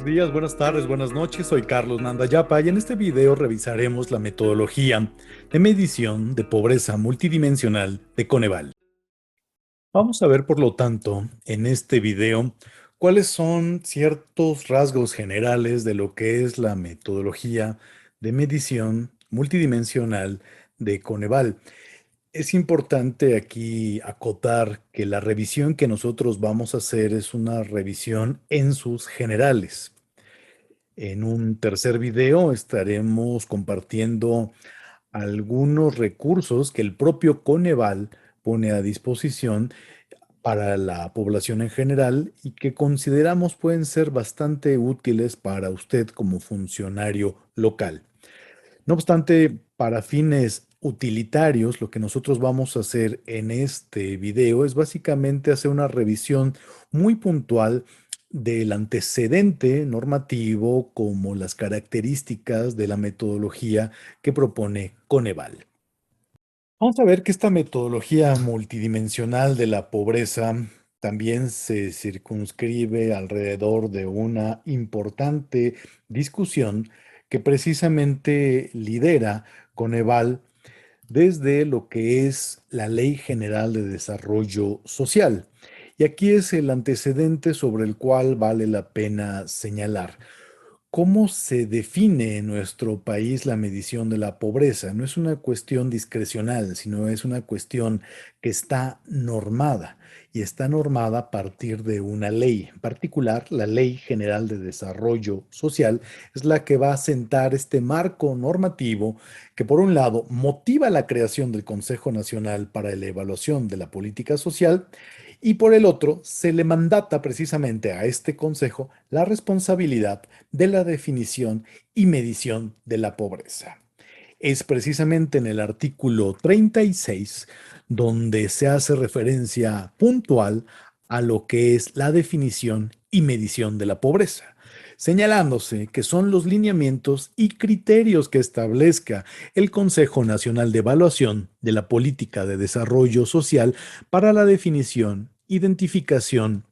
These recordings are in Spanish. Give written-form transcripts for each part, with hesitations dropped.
Buenos días, buenas tardes, buenas noches. Soy Carlos Nandayapa y en este video revisaremos la metodología de medición de pobreza multidimensional de Coneval. Vamos a ver, por lo tanto, en este video cuáles son ciertos rasgos generales de lo que es la metodología de medición multidimensional de Coneval. Es importante aquí acotar que la revisión que nosotros vamos a hacer es una revisión en sus generales. En un tercer video estaremos compartiendo algunos recursos que el propio Coneval pone a disposición para la población en general y que consideramos pueden ser bastante útiles para usted como funcionario local. No obstante, para fines utilitarios, lo que nosotros vamos a hacer en este video es básicamente hacer una revisión muy puntual del antecedente normativo como las características de la metodología que propone Coneval. Vamos a ver que esta metodología multidimensional de la pobreza también se circunscribe alrededor de una importante discusión que precisamente lidera Coneval desde lo que es la Ley General de Desarrollo Social. Y aquí es el antecedente sobre el cual vale la pena señalar. ¿Cómo se define en nuestro país la medición de la pobreza? No es una cuestión discrecional, sino es una cuestión que está normada y está normada a partir de una ley. En particular, la Ley General de Desarrollo Social es la que va a sentar este marco normativo que, por un lado, motiva la creación del Consejo Nacional para la Evaluación de la Política Social y por el otro, se le mandata precisamente a este consejo la responsabilidad de la definición y medición de la pobreza. Es precisamente en el artículo 36 donde se hace referencia puntual a lo que es la definición y medición de la pobreza, señalándose que son los lineamientos y criterios que establezca el Consejo Nacional de Evaluación de la Política de Desarrollo Social para la definición, identificación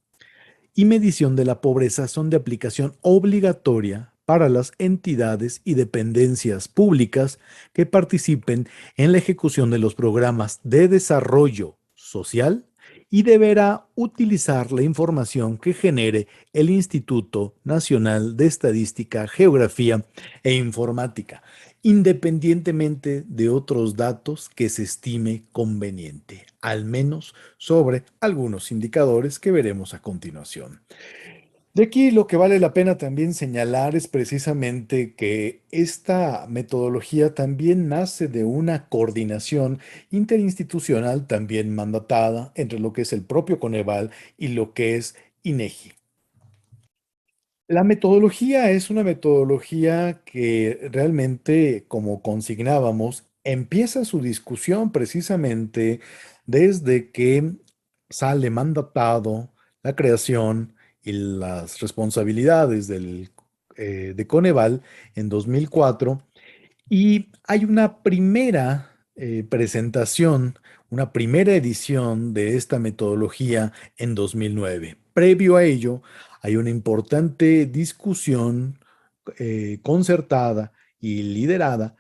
y medición de la pobreza son de aplicación obligatoria para las entidades y dependencias públicas que participen en la ejecución de los programas de desarrollo social y deberá utilizar la información que genere el Instituto Nacional de Estadística, Geografía e Informática, independientemente de otros datos que se estime conveniente, al menos sobre algunos indicadores que veremos a continuación. De aquí lo que vale la pena también señalar es precisamente que esta metodología también nace de una coordinación interinstitucional también mandatada entre lo que es el propio Coneval y lo que es INEGI. La metodología es una metodología que realmente, como consignábamos, empieza su discusión precisamente desde que sale mandatado la creación y las responsabilidades de Coneval en 2004 y hay una primera presentación, una primera edición de esta metodología en 2009. Previo a ello, hay una importante discusión concertada y liderada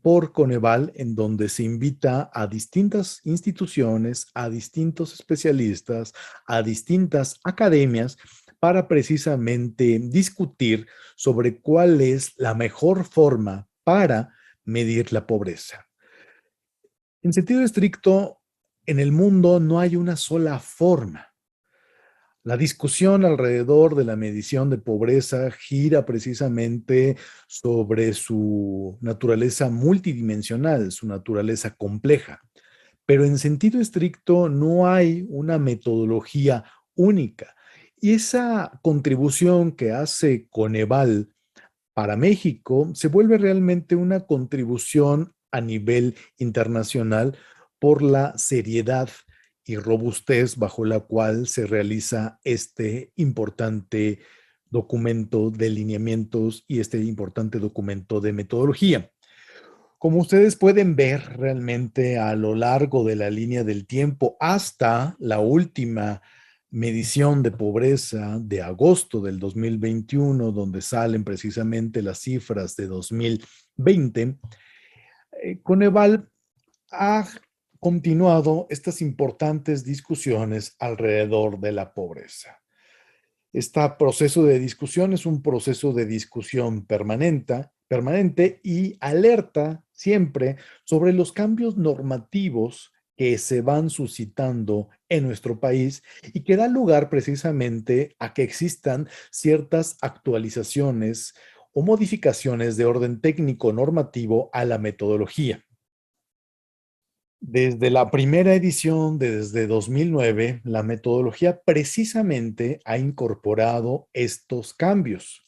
por Coneval, en donde se invita a distintas instituciones, a distintos especialistas, a distintas academias, para precisamente discutir sobre cuál es la mejor forma para medir la pobreza. En sentido estricto, en el mundo no hay una sola forma. La discusión alrededor de la medición de pobreza gira precisamente sobre su naturaleza multidimensional, su naturaleza compleja. Pero en sentido estricto no hay una metodología única. Y esa contribución que hace Coneval para México se vuelve realmente una contribución a nivel internacional por la seriedad y robustez bajo la cual se realiza este importante documento de lineamientos y este importante documento de metodología. Como ustedes pueden ver realmente a lo largo de la línea del tiempo hasta la última medición de pobreza de agosto del 2021, donde salen precisamente las cifras de 2020, Coneval ha continuado estas importantes discusiones alrededor de la pobreza. Este proceso de discusión es un proceso de discusión permanente y alerta siempre sobre los cambios normativos que se van suscitando en nuestro país y que da lugar precisamente a que existan ciertas actualizaciones o modificaciones de orden técnico normativo a la metodología. Desde la primera edición, desde 2009, la metodología precisamente ha incorporado estos cambios.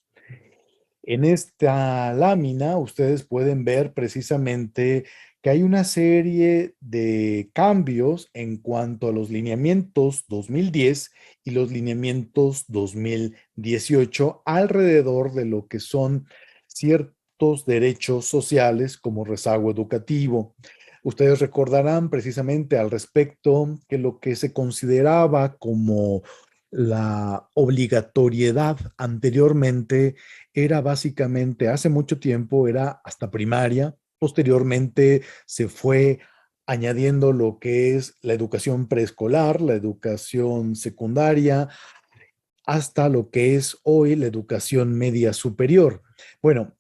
En esta lámina ustedes pueden ver precisamente que hay una serie de cambios en cuanto a los lineamientos 2010 y los lineamientos 2018 alrededor de lo que son ciertos derechos sociales como rezago educativo. Ustedes recordarán precisamente al respecto que lo que se consideraba como la obligatoriedad anteriormente era básicamente, hace mucho tiempo, era hasta primaria. Posteriormente se fue añadiendo lo que es la educación preescolar, la educación secundaria, hasta lo que es hoy la educación media superior. Bueno,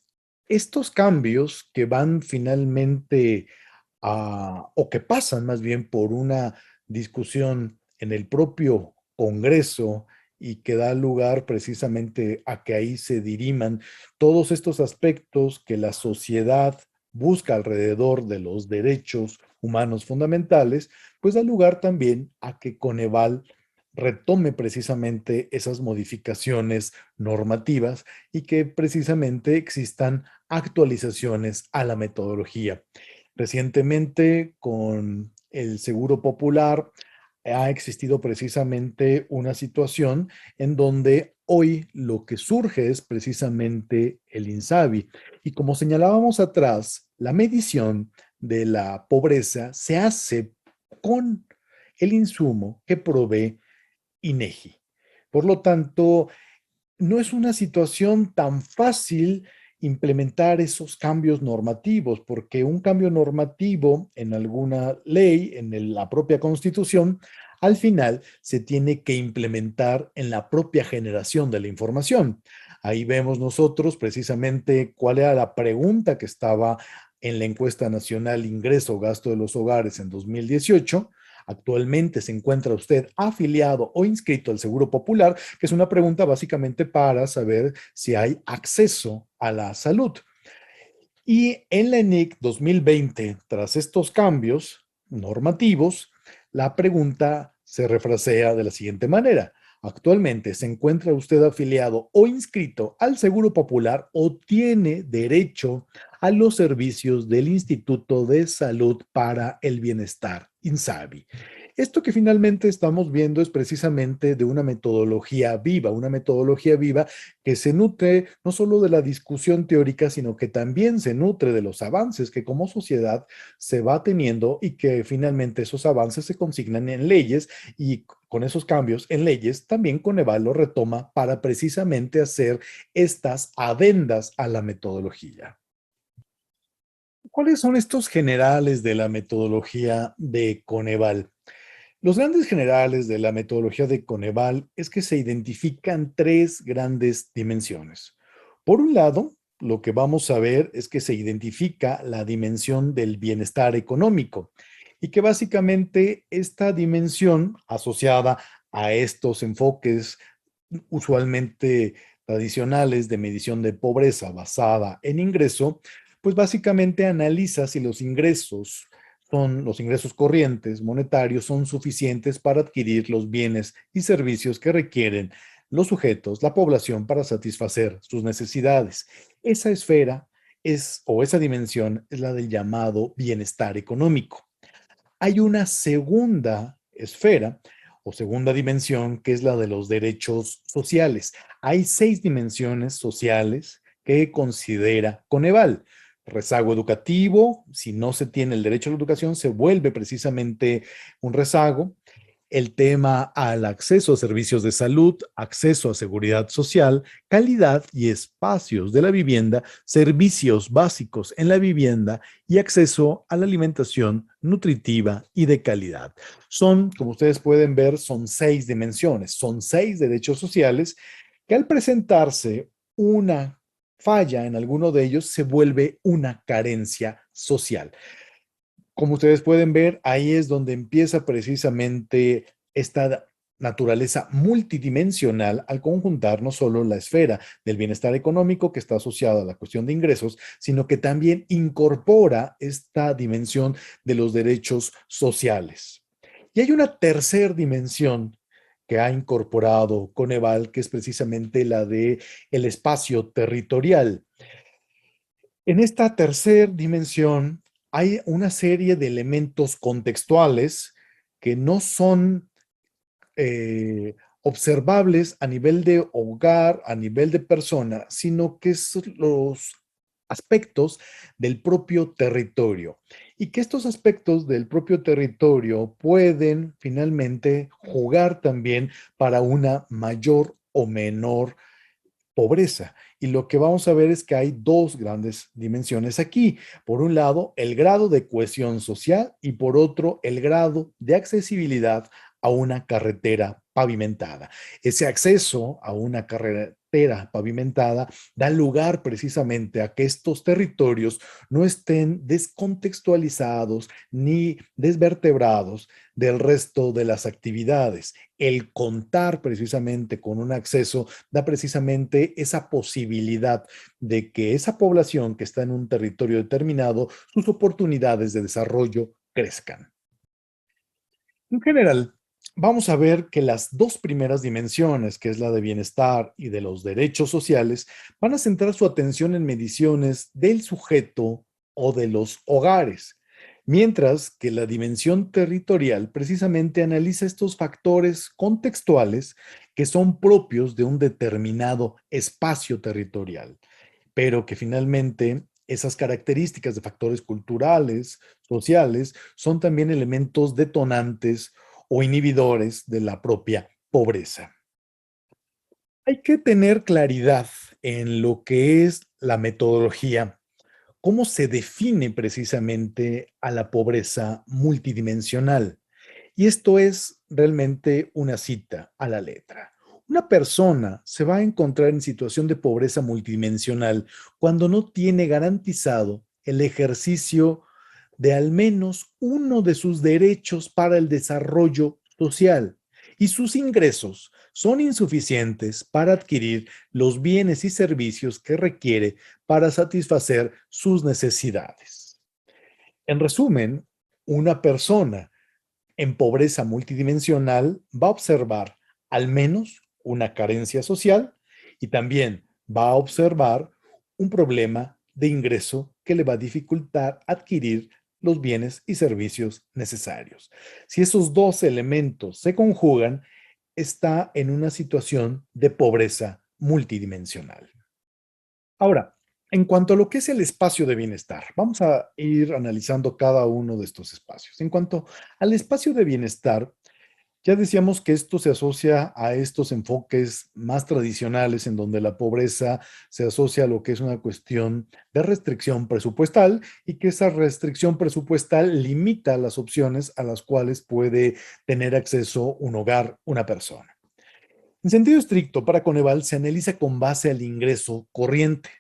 estos cambios que van finalmente o que pasan más bien por una discusión en el propio Congreso y que da lugar precisamente a que ahí se diriman todos estos aspectos que la sociedad busca alrededor de los derechos humanos fundamentales, pues da lugar también a que Coneval retome precisamente esas modificaciones normativas y que precisamente existan actualizaciones a la metodología. Recientemente, con el Seguro Popular, ha existido precisamente una situación en donde hoy lo que surge es precisamente el INSABI. Y como señalábamos atrás, la medición de la pobreza se hace con el insumo que provee INEGI. Por lo tanto, no es una situación tan fácil implementar esos cambios normativos, porque un cambio normativo en alguna ley, en la propia Constitución, al final se tiene que implementar en la propia generación de la información. Ahí vemos nosotros precisamente cuál era la pregunta que estaba en la encuesta nacional Ingreso-Gasto de los Hogares en 2018. Actualmente se encuentra usted afiliado o inscrito al Seguro Popular, que es una pregunta básicamente para saber si hay acceso a la salud. Y en la ENIC 2020, tras estos cambios normativos, la pregunta se refrasea de la siguiente manera. Actualmente, ¿se encuentra usted afiliado o inscrito al Seguro Popular o tiene derecho a los servicios del Instituto de Salud para el Bienestar, INSABI? Esto que finalmente estamos viendo es precisamente de una metodología viva que se nutre no solo de la discusión teórica, sino que también se nutre de los avances que como sociedad se va teniendo y que finalmente esos avances se consignan en leyes y con esos cambios en leyes también Coneval lo retoma para precisamente hacer estas adendas a la metodología. ¿Cuáles son estos generales de la metodología de Coneval? Los grandes generales de la metodología de Coneval es que se identifican tres grandes dimensiones. Por un lado, lo que vamos a ver es que se identifica la dimensión del bienestar económico y que básicamente esta dimensión asociada a estos enfoques usualmente tradicionales de medición de pobreza basada en ingreso, pues básicamente analiza si los ingresos corrientes monetarios son suficientes para adquirir los bienes y servicios que requieren los sujetos, la población, para satisfacer sus necesidades. Esa esfera o esa dimensión es la del llamado bienestar económico. Hay una segunda esfera o segunda dimensión que es la de los derechos sociales. Hay 6 dimensiones sociales que considera Coneval. Rezago educativo, si no se tiene el derecho a la educación, se vuelve precisamente un rezago. el tema al acceso a servicios de salud, acceso a seguridad social, calidad y espacios de la vivienda, servicios básicos en la vivienda y acceso a la alimentación nutritiva y de calidad. Son, como ustedes pueden ver, son 6 dimensiones, son 6 derechos sociales que al presentarse una falla en alguno de ellos se vuelve una carencia social. Como ustedes pueden ver, ahí es donde empieza precisamente esta naturaleza multidimensional al conjuntar no solo la esfera del bienestar económico que está asociado a la cuestión de ingresos, sino que también incorpora esta dimensión de los derechos sociales. Y hay una tercera dimensión que ha incorporado Coneval, que es precisamente la de el espacio territorial. En esta tercera dimensión hay una serie de elementos contextuales que no son observables a nivel de hogar, a nivel de persona, sino que son los aspectos del propio territorio y que estos aspectos del propio territorio pueden finalmente jugar también para una mayor o menor pobreza. Y lo que vamos a ver es que hay dos grandes dimensiones aquí. Por un lado, el grado de cohesión social y por otro, el grado de accesibilidad a una carretera pavimentada. Ese acceso a una carretera pavimentada da lugar precisamente a que estos territorios no estén descontextualizados ni desvertebrados del resto de las actividades. El contar precisamente con un acceso da precisamente esa posibilidad de que esa población que está en un territorio determinado, sus oportunidades de desarrollo crezcan. En general, vamos a ver que las dos primeras dimensiones, que es la de bienestar y de los derechos sociales, van a centrar su atención en mediciones del sujeto o de los hogares, mientras que la dimensión territorial precisamente analiza estos factores contextuales que son propios de un determinado espacio territorial, pero que finalmente esas características de factores culturales, sociales, son también elementos detonantes o inhibidores de la propia pobreza. Hay que tener claridad en lo que es la metodología, cómo se define precisamente a la pobreza multidimensional. Y esto es realmente una cita a la letra. Una persona se va a encontrar en situación de pobreza multidimensional cuando no tiene garantizado el ejercicio de al menos uno de sus derechos para el desarrollo social y sus ingresos son insuficientes para adquirir los bienes y servicios que requiere para satisfacer sus necesidades. En resumen, una persona en pobreza multidimensional va a observar al menos una carencia social y también va a observar un problema de ingreso que le va a dificultar adquirir los bienes y servicios necesarios. Si esos dos elementos se conjugan, está en una situación de pobreza multidimensional. Ahora, en cuanto a lo que es el espacio de bienestar, vamos a ir analizando cada uno de estos espacios. En cuanto al espacio de bienestar, ya decíamos que esto se asocia a estos enfoques más tradicionales en donde la pobreza se asocia a lo que es una cuestión de restricción presupuestal y que esa restricción presupuestal limita las opciones a las cuales puede tener acceso un hogar, una persona. En sentido estricto, para Coneval se analiza con base al ingreso corriente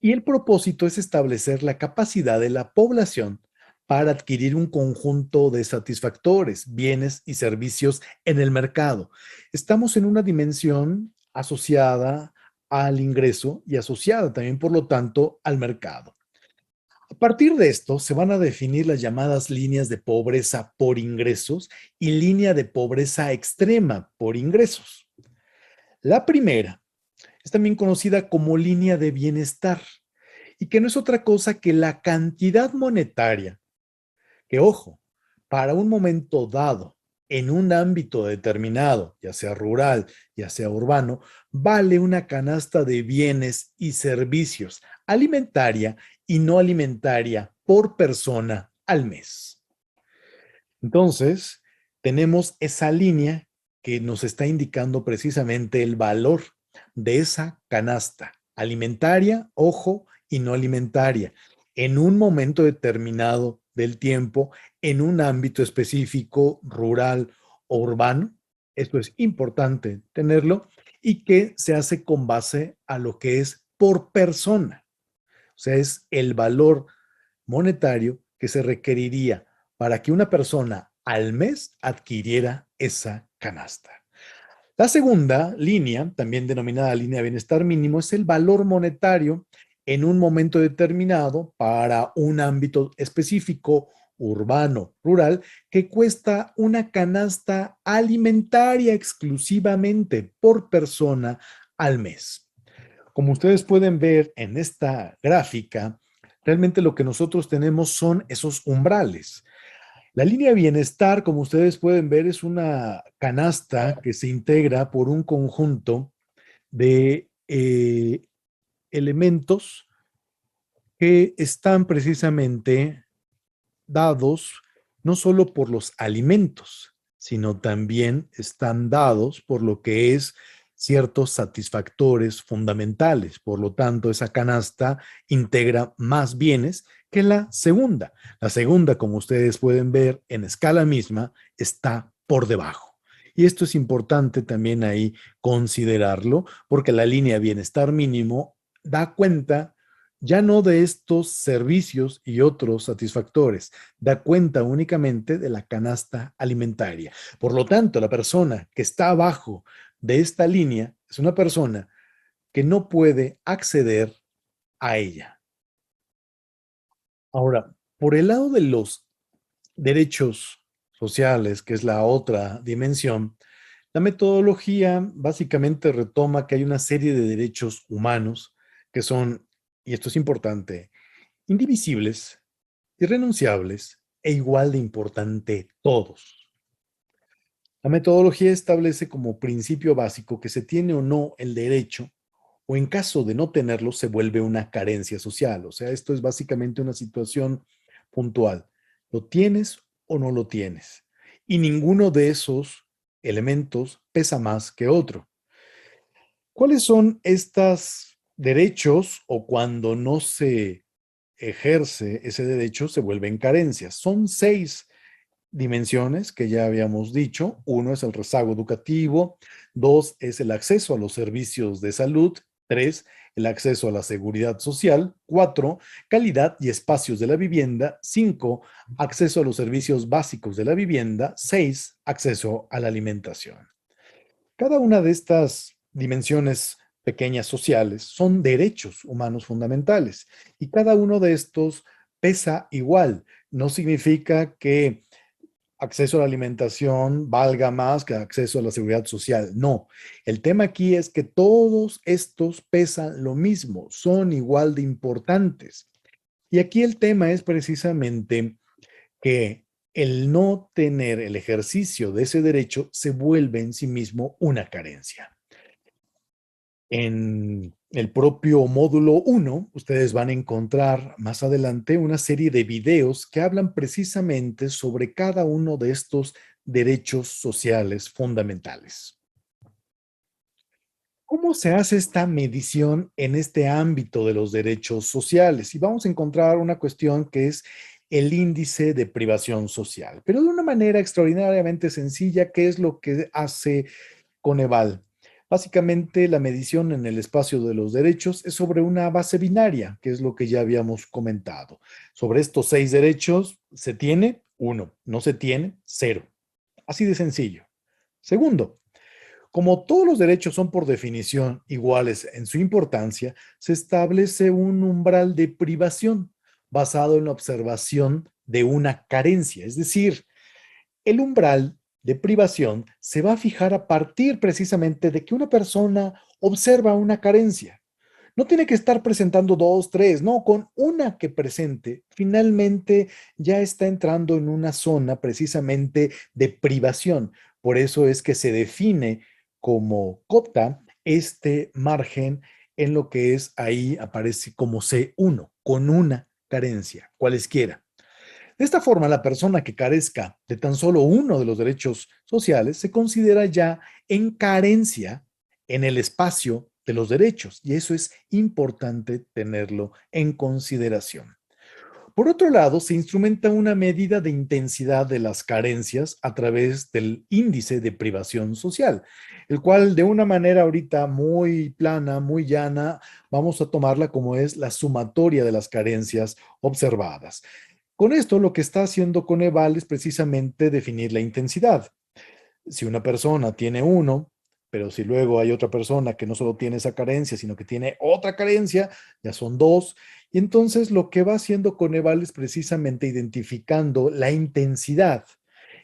y el propósito es establecer la capacidad de la población para adquirir un conjunto de satisfactores, bienes y servicios en el mercado. Estamos en una dimensión asociada al ingreso y asociada también, por lo tanto, al mercado. A partir de esto, se van a definir las llamadas líneas de pobreza por ingresos y línea de pobreza extrema por ingresos. La primera es también conocida como línea de bienestar y que no es otra cosa que la cantidad monetaria que, ojo, para un momento dado, en un ámbito determinado, ya sea rural, ya sea urbano, vale una canasta de bienes y servicios, alimentaria y no alimentaria, por persona al mes. Entonces, tenemos esa línea que nos está indicando precisamente el valor de esa canasta alimentaria, ojo, y no alimentaria, en un momento determinado del tiempo, en un ámbito específico, rural o urbano. Esto es importante tenerlo y que se hace con base a lo que es por persona. O sea, es el valor monetario que se requeriría para que una persona al mes adquiriera esa canasta. La segunda línea, también denominada línea de bienestar mínimo, es el valor monetario en un momento determinado para un ámbito específico, urbano, rural, que cuesta una canasta alimentaria exclusivamente por persona al mes. Como ustedes pueden ver en esta gráfica, realmente lo que nosotros tenemos son esos umbrales. La línea de bienestar, como ustedes pueden ver, es una canasta que se integra por un conjunto de elementos que están precisamente dados no solo por los alimentos, sino también están dados por lo que es ciertos satisfactores fundamentales. Por lo tanto, esa canasta integra más bienes que la segunda. La segunda, como ustedes pueden ver en escala misma, está por debajo. Y esto es importante también ahí considerarlo, porque la línea de bienestar mínimo da cuenta ya no de estos servicios y otros satisfactores, da cuenta únicamente de la canasta alimentaria. Por lo tanto, la persona que está abajo de esta línea es una persona que no puede acceder a ella. Ahora, por el lado de los derechos sociales, que es la otra dimensión, la metodología básicamente retoma que hay una serie de derechos humanos que son, y esto es importante, indivisibles, irrenunciables e igual de importante todos. La metodología establece como principio básico que se tiene o no el derecho, o en caso de no tenerlo, se vuelve una carencia social. O sea, esto es básicamente una situación puntual. ¿Lo tienes o no lo tienes? Y ninguno de esos elementos pesa más que otro. ¿Cuáles son estos derechos o cuando no se ejerce ese derecho se vuelven carencias? Son 6 dimensiones que ya habíamos dicho. Uno es el rezago educativo, dos es el acceso a los servicios de salud, tres, el acceso a la seguridad social, cuatro, calidad y espacios de la vivienda, cinco, acceso a los servicios básicos de la vivienda, seis, acceso a la alimentación. Cada una de estas dimensiones pequeñas sociales son derechos humanos fundamentales y cada uno de estos pesa igual. No significa que acceso a la alimentación valga más que acceso a la seguridad social. No, el tema aquí es que todos estos pesan lo mismo, son igual de importantes. Y aquí el tema es precisamente que el no tener el ejercicio de ese derecho se vuelve en sí mismo una carencia. En el propio módulo 1, ustedes van a encontrar más adelante una serie de videos que hablan precisamente sobre cada uno de estos derechos sociales fundamentales. ¿Cómo se hace esta medición en este ámbito de los derechos sociales? Y vamos a encontrar una cuestión que es el índice de privación social, pero de una manera extraordinariamente sencilla, ¿qué es lo que hace Coneval? Básicamente, la medición en el espacio de los derechos es sobre una base binaria, que es lo que ya habíamos comentado. Sobre estos 6 derechos, se tiene 1, no se tiene 0. Así de sencillo. Segundo, como todos los derechos son por definición iguales en su importancia, se establece un umbral de privación basado en la observación de una carencia, es decir, el umbral de privación se va a fijar a partir precisamente de que una persona observa una carencia. No tiene que estar presentando dos, tres, no, con una que presente, finalmente ya está entrando en una zona precisamente de privación. Por eso es que se define como cota este margen en lo que es ahí aparece como C1, con una carencia, cualesquiera. De esta forma, la persona que carezca de tan solo uno de los derechos sociales se considera ya en carencia en el espacio de los derechos, y eso es importante tenerlo en consideración. Por otro lado, se instrumenta una medida de intensidad de las carencias a través del índice de privación social, el cual de una manera ahorita muy plana, muy llana, vamos a tomarla como es la sumatoria de las carencias observadas. Con esto, lo que está haciendo Coneval es precisamente definir la intensidad. Si una persona tiene uno, pero si luego hay otra persona que no solo tiene esa carencia, sino que tiene otra carencia, ya son dos. Y entonces lo que va haciendo Coneval es precisamente identificando la intensidad.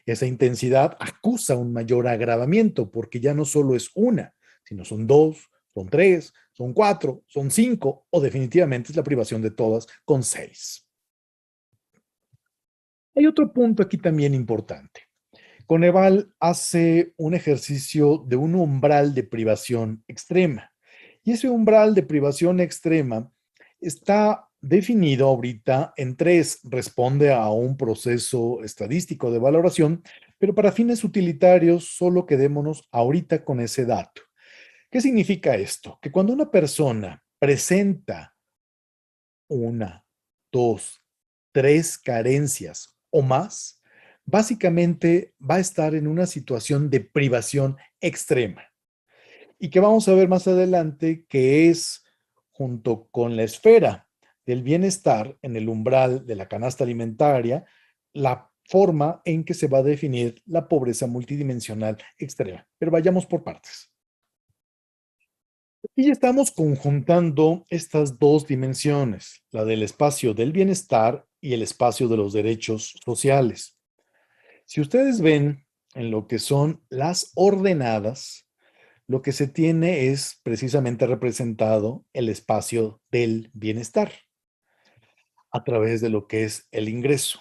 Esa intensidad acusa un mayor agravamiento, porque ya no solo es una, sino son dos, son tres, son cuatro, son cinco, o definitivamente es la privación de todas con seis. Hay otro punto aquí también importante. Coneval hace un ejercicio de un umbral de privación extrema. Y ese umbral de privación extrema está definido ahorita en tres. Responde a un proceso estadístico de valoración, pero para fines utilitarios solo quedémonos ahorita con ese dato. ¿Qué significa esto? Que cuando una persona presenta una, dos, tres carencias o más, básicamente va a estar en una situación de privación extrema. Y que vamos a ver más adelante que es, junto con la esfera del bienestar en el umbral de la canasta alimentaria, la forma en que se va a definir la pobreza multidimensional extrema. Pero vayamos por partes. Y ya estamos conjuntando estas dos dimensiones, la del espacio del bienestar y el espacio de los derechos sociales. Si ustedes ven en lo que son las ordenadas, lo que se tiene es precisamente representado el espacio del bienestar a través de lo que es el ingreso.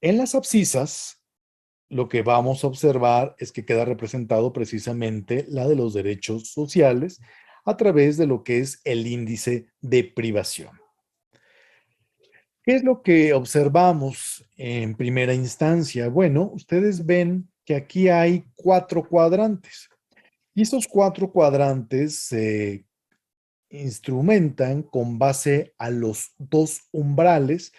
En las abscisas, lo que vamos a observar es que queda representado precisamente la de los derechos sociales a través de lo que es el índice de privación. ¿Qué es lo que observamos en primera instancia? Bueno, ustedes ven que aquí hay cuatro cuadrantes y esos cuatro cuadrantes se instrumentan con base a los dos umbrales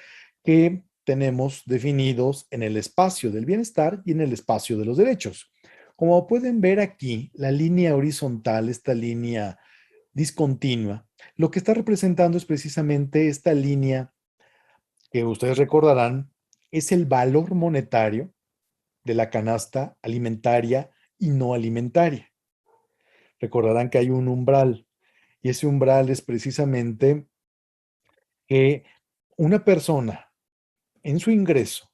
que tenemos definidos en el espacio del bienestar y en el espacio de los derechos. Como pueden ver aquí, la línea horizontal, esta línea discontinua, lo que está representando es precisamente esta línea que ustedes recordarán, es el valor monetario de la canasta alimentaria y no alimentaria. Recordarán que hay un umbral y ese umbral es precisamente que una persona en su ingreso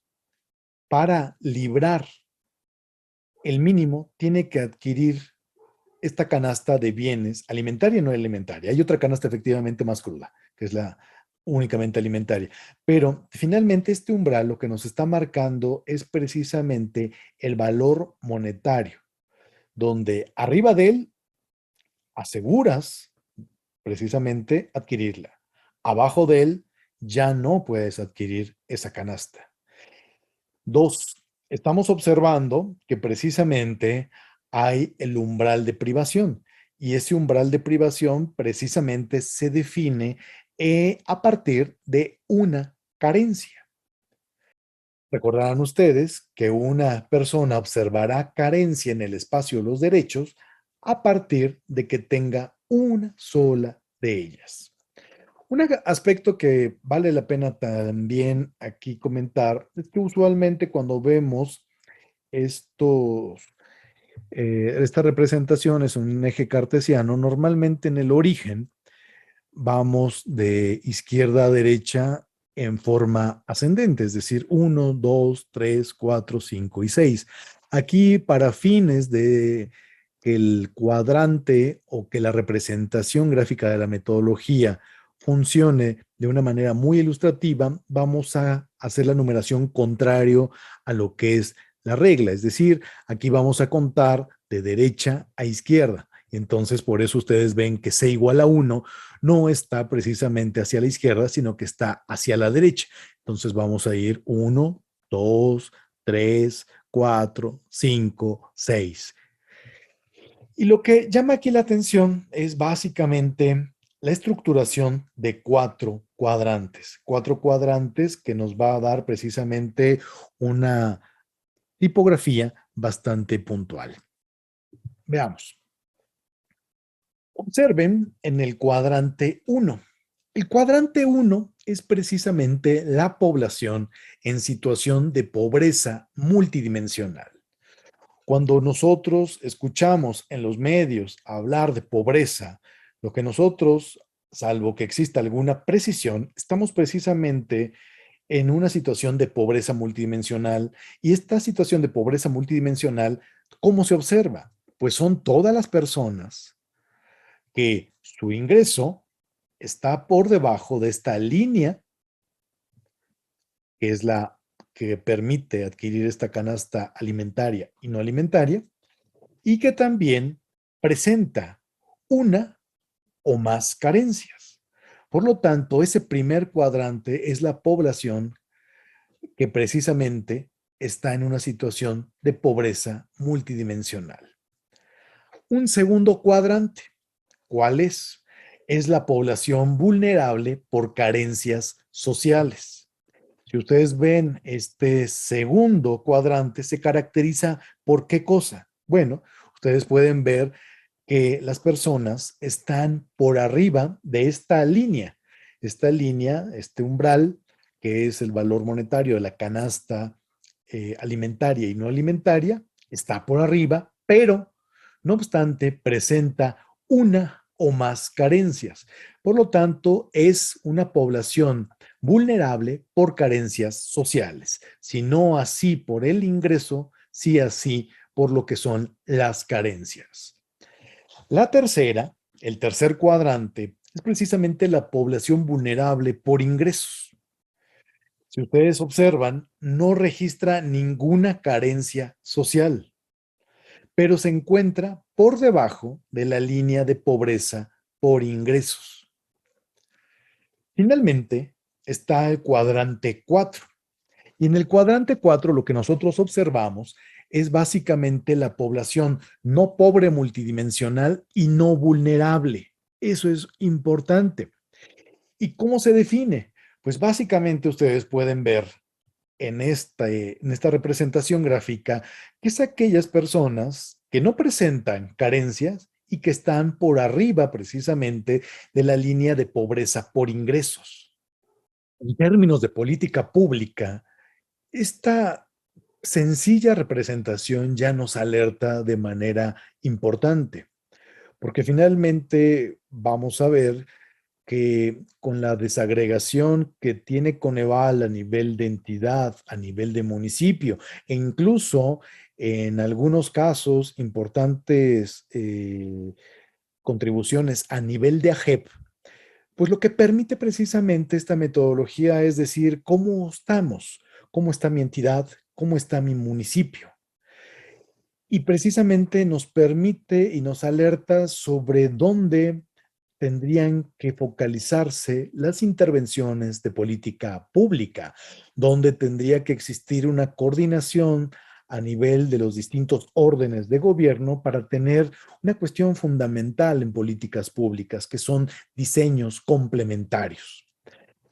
para librar el mínimo tiene que adquirir esta canasta de bienes alimentaria y no alimentaria. Hay otra canasta efectivamente más cruda, que es la únicamente alimentaria. Pero finalmente este umbral lo que nos está marcando es precisamente el valor monetario, donde arriba de él aseguras precisamente adquirirla. Abajo de él ya no puedes adquirir esa canasta. Dos, estamos observando que precisamente hay el umbral de privación y ese umbral de privación precisamente se define a partir de una carencia. Recordarán ustedes que una persona observará carencia en el espacio de los derechos a partir de que tenga una sola de ellas. Un aspecto que vale la pena también aquí comentar es que usualmente cuando vemos estas representaciones en un eje cartesiano, normalmente en el origen vamos de izquierda a derecha en forma ascendente, es decir, 1, 2, 3, 4, 5 y 6. Aquí, para fines de que el cuadrante o que la representación gráfica de la metodología funcione de una manera muy ilustrativa, vamos a hacer la numeración contrario a lo que es la regla. Es decir, aquí vamos a contar de derecha a izquierda Entonces, por eso ustedes ven que C igual a 1 no está precisamente hacia la izquierda, sino que está hacia la derecha. Entonces, vamos a ir 1, 2, 3, 4, 5, 6. Y lo que llama aquí la atención es básicamente la estructuración de cuatro cuadrantes que nos va a dar precisamente una tipografía bastante puntual. Veamos. Observen en el cuadrante 1. El cuadrante 1 es precisamente la población en situación de pobreza multidimensional. Cuando nosotros escuchamos en los medios hablar de pobreza, lo que nosotros, salvo que exista alguna precisión, estamos precisamente en una situación de pobreza multidimensional. Y esta situación de pobreza multidimensional, ¿cómo se observa? Pues son todas las personas que su ingreso está por debajo de esta línea, que es la que permite adquirir esta canasta alimentaria y no alimentaria, y que también presenta una o más carencias. Por lo tanto, ese primer cuadrante es la población que precisamente está en una situación de pobreza multidimensional. Un segundo cuadrante, ¿cuál es? Es la población vulnerable por carencias sociales. Si ustedes ven este segundo cuadrante, se caracteriza por qué cosa. Bueno, ustedes pueden ver que las personas están por arriba de esta línea, este umbral, que es el valor monetario de la canasta alimentaria y no alimentaria, está por arriba, pero no obstante presenta una o más carencias. Por lo tanto, es una población vulnerable por carencias sociales, si no así por el ingreso, sí así por lo que son las carencias. La tercera, el tercer cuadrante, es precisamente la población vulnerable por ingresos. Si ustedes observan, no registra ninguna carencia social, pero se encuentra por debajo de la línea de pobreza por ingresos. Finalmente, está el cuadrante 4. Y en el cuadrante 4 lo que nosotros observamos es básicamente la población no pobre multidimensional y no vulnerable. Eso es importante. ¿Y cómo se define? Pues básicamente ustedes pueden ver en esta representación gráfica que es aquellas personas que no presentan carencias y que están por arriba precisamente de la línea de pobreza por ingresos. En términos de política pública, esta sencilla representación ya nos alerta de manera importante, porque finalmente vamos a ver que con la desagregación que tiene Coneval a nivel de entidad, a nivel de municipio, e incluso en algunos casos importantes contribuciones a nivel de AGEP, pues lo que permite precisamente esta metodología es decir, ¿cómo estamos? ¿Cómo está mi entidad? ¿Cómo está mi municipio? Y precisamente nos permite y nos alerta sobre dónde tendrían que focalizarse las intervenciones de política pública, donde tendría que existir una coordinación a nivel de los distintos órdenes de gobierno para tener una cuestión fundamental en políticas públicas, que son diseños complementarios.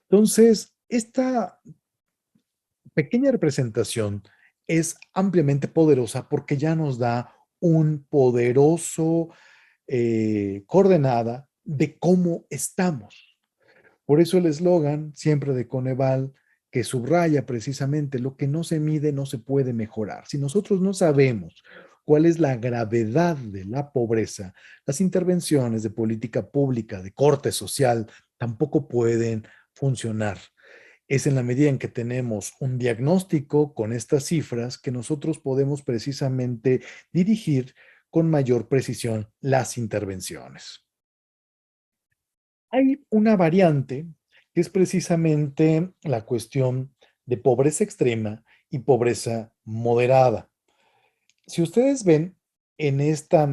Entonces, esta pequeña representación es ampliamente poderosa porque ya nos da un poderoso coordenada de cómo estamos. Por eso el eslogan siempre de Coneval que subraya precisamente lo que no se mide no se puede mejorar. Si nosotros no sabemos cuál es la gravedad de la pobreza, las intervenciones de política pública de corte social tampoco pueden funcionar. Es en la medida en que tenemos un diagnóstico con estas cifras que nosotros podemos precisamente dirigir con mayor precisión las intervenciones. Hay una variante que es precisamente la cuestión de pobreza extrema y pobreza moderada. Si ustedes ven en esta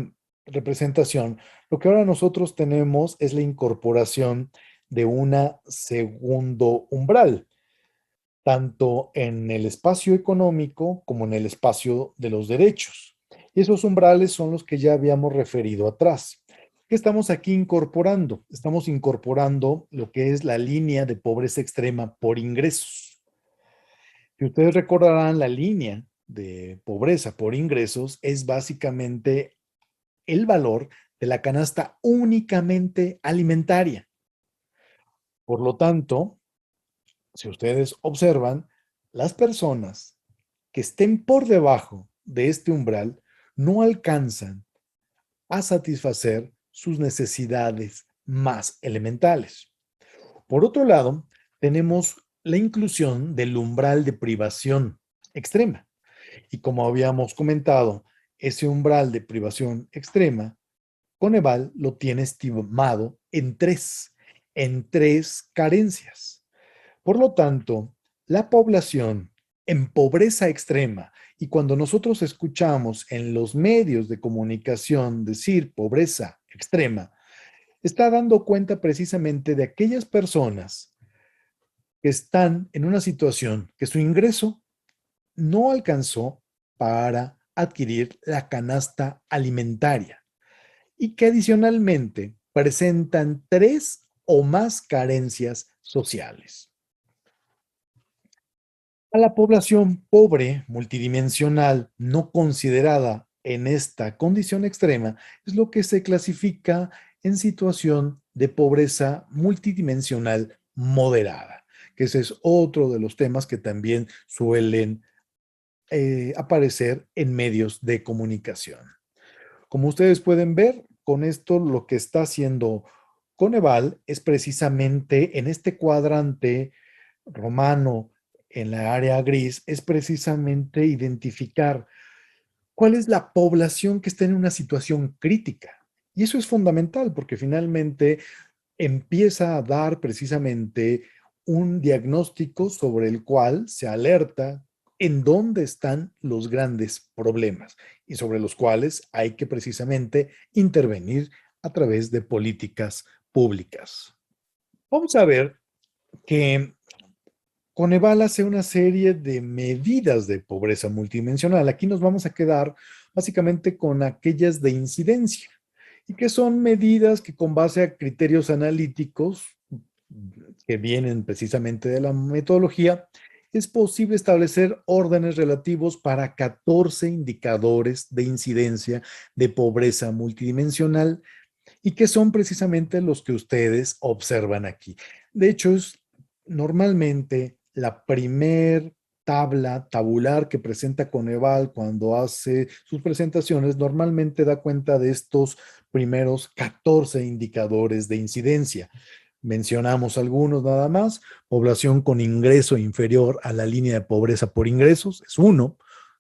representación, lo que ahora nosotros tenemos es la incorporación de una segundo umbral, tanto en el espacio económico como en el espacio de los derechos. Y esos umbrales son los que ya habíamos referido atrás. ¿Qué estamos aquí incorporando? Estamos incorporando lo que es la línea de pobreza extrema por ingresos. Si ustedes recordarán, la línea de pobreza por ingresos es básicamente el valor de la canasta únicamente alimentaria. Por lo tanto, si ustedes observan, las personas que estén por debajo de este umbral no alcanzan a satisfacer sus necesidades más elementales. Por otro lado, tenemos la inclusión del umbral de privación extrema. Y como habíamos comentado, ese umbral de privación extrema, Coneval lo tiene estimado en tres carencias. Por lo tanto, la población en pobreza extrema, y cuando nosotros escuchamos en los medios de comunicación decir pobreza extrema, está dando cuenta precisamente de aquellas personas que están en una situación que su ingreso no alcanzó para adquirir la canasta alimentaria y que adicionalmente presentan tres o más carencias sociales. A la población pobre, multidimensional, no considerada en esta condición extrema, es lo que se clasifica en situación de pobreza multidimensional moderada, que ese es otro de los temas que también suelen aparecer en medios de comunicación. Como ustedes pueden ver, con esto lo que está haciendo Coneval es precisamente en este cuadrante romano en la área gris, es precisamente identificar cuál es la población que está en una situación crítica. Y eso es fundamental porque finalmente empieza a dar precisamente un diagnóstico sobre el cual se alerta en dónde están los grandes problemas y sobre los cuales hay que precisamente intervenir a través de políticas públicas. Vamos a ver que Coneval hace una serie de medidas de pobreza multidimensional. Aquí nos vamos a quedar básicamente con aquellas de incidencia y que son medidas que con base a criterios analíticos que vienen precisamente de la metodología, es posible establecer órdenes relativos para 14 indicadores de incidencia de pobreza multidimensional y que son precisamente los que ustedes observan aquí. De hecho, es normalmente la primer tabla tabular que presenta Coneval cuando hace sus presentaciones, normalmente da cuenta de estos primeros 14 indicadores de incidencia. Mencionamos algunos nada más. Población con ingreso inferior a la línea de pobreza por ingresos es uno.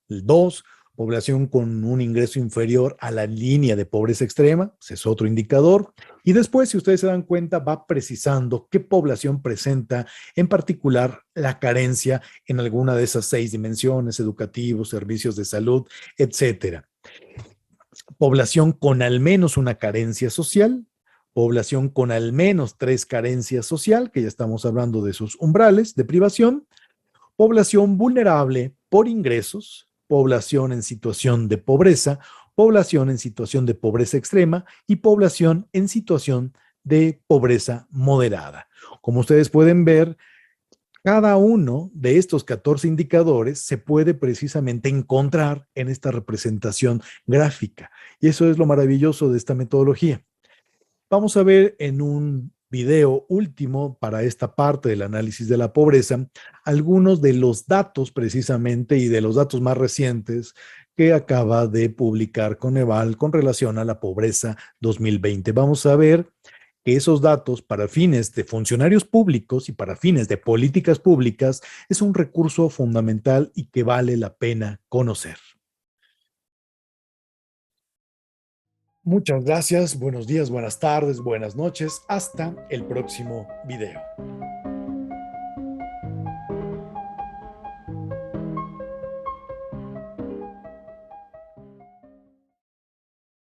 El dos, población con un ingreso inferior a la línea de pobreza extrema, ese es otro indicador. Y después, si ustedes se dan cuenta, va precisando qué población presenta en particular la carencia en alguna de esas 6 dimensiones, educativos, servicios de salud, etcétera. Población con al menos una carencia social, población con al menos 3 carencias social, que ya estamos hablando de sus umbrales de privación, población vulnerable por ingresos, población en situación de pobreza, población en situación de pobreza extrema y población en situación de pobreza moderada. Como ustedes pueden ver, cada uno de estos 14 indicadores se puede precisamente encontrar en esta representación gráfica. Y eso es lo maravilloso de esta metodología. Vamos a ver en un video último para esta parte del análisis de la pobreza algunos de los datos precisamente y de los datos más recientes que acaba de publicar Coneval con relación a la pobreza 2020. Vamos a ver que esos datos para fines de funcionarios públicos y para fines de políticas públicas es un recurso fundamental y que vale la pena conocer. Muchas gracias, buenos días, buenas tardes, buenas noches, hasta el próximo video.